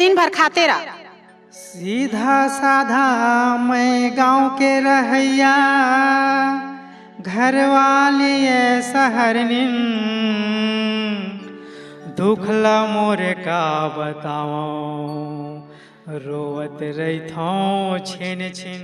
दिन भर खाते रह। सीधा साधा मैं गांव के रहैया, घर वाली है शहरनिन। दुखला मोरे का बताओ, रोवत रहिथो छिन छिन।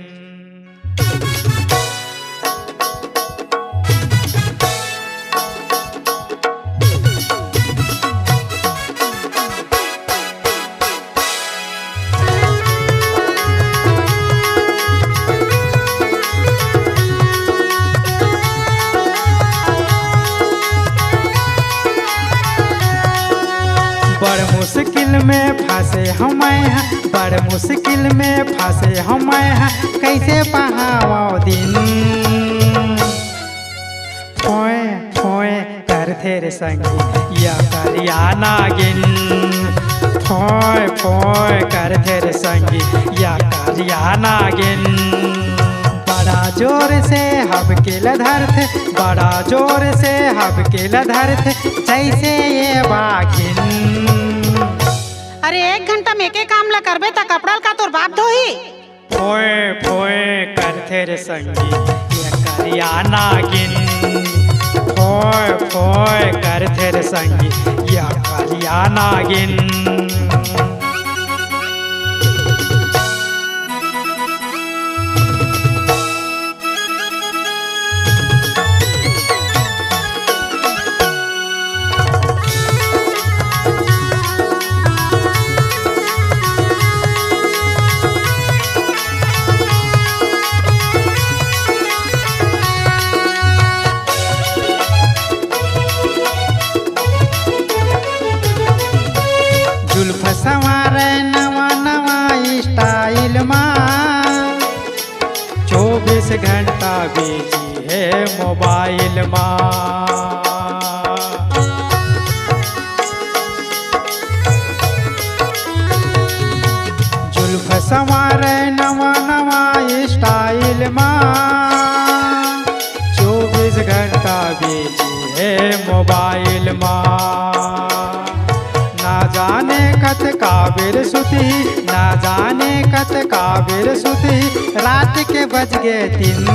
बड़ मुश्किल में फंसे हम हैं, बड़ मुश्किल में फंसे हम हैं, कैसे पहाओ दिन। फोए फोए कर तेरे संगी या करिया नागिन, फोए फोए कर तेरे संगी या करिया नागिन। बड़ा जोर से हबके लधरत, बड़ा जोर से हबके लधरत, जैसे ये बाघिन। अरे 1 घंटा में के काम ला करबे त कपड़ा का तोर बाप धोही। फोए फोए कर तेरे संगी ये करिया नागिन, फोए फोए कर तेरे संगी ये करिया नागिन। जुल्फ संवारे नवा नवा स्टाइल माँ, 24 घंटा बिजी है मोबाइल माँ। जुल्फ संवारे नवा नवा स्टाइल माँ, 24 घंटा बिजी है मोबाइल माँ। ना जाने कत काबिर सुती, ना जाने कत काबिर सुती, रात के बज गए 3।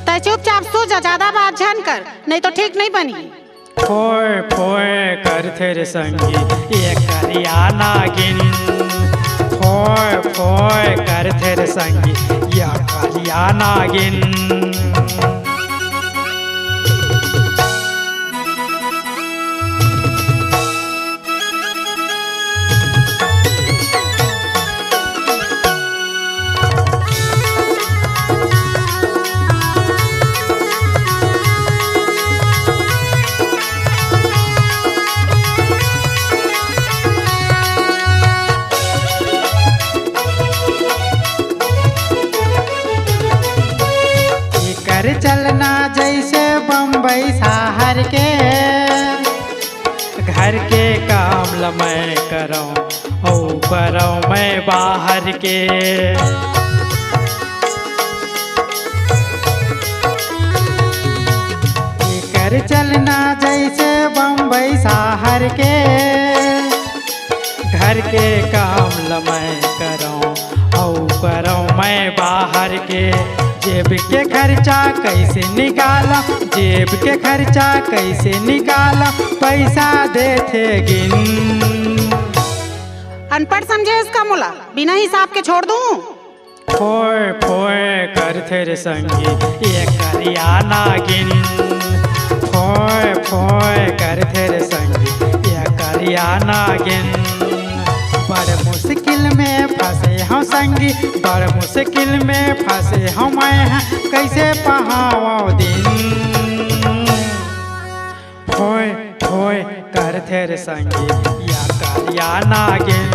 तय चुपचाप सो जा, ज्यादा बात झन कर, नहीं तो ठीक नहीं बनी। फोए फोए कर तेरे संगी ये करिया नागिन, फोए फोए कर तेरे संगी ये करिया नागिन। चलना जैसे बम्बई शहर के, घर के काम ल मैं करूँ और करूँ मैं बाहर के। कर चलना जैसे बम्बई शहर के, घर के काम ल मैं करूँ और करूँ मैं बाहर के। जेब के खर्चा कैसे निकाला, जेब के खर्चा कैसे निकाला, पैसा देते गिन। अनपढ़ समझे इसका मुला, बिना हिसाब के छोड़ दूं। फोए फोए कर तेरे संगी ये करिया नागिन, फोए फोए कर तेरे संगी ये करिया नागिन। बड़ मुश्किल में फंसे हम संगी, बड़ मुश्किल में फंसे हम हैं, कैसे पहाओ दिन। फोए फोए कर तेरे संगी या करिया नागिन,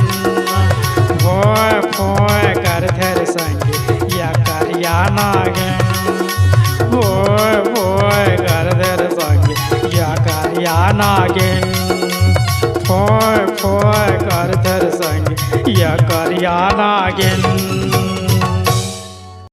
फोए फोए कर तेरे संगी या करिया नागिन, फोए फोए कर तेरे संगी या करिया नागिन, फोए फोए कर तेरे संगी या करिया नागिन।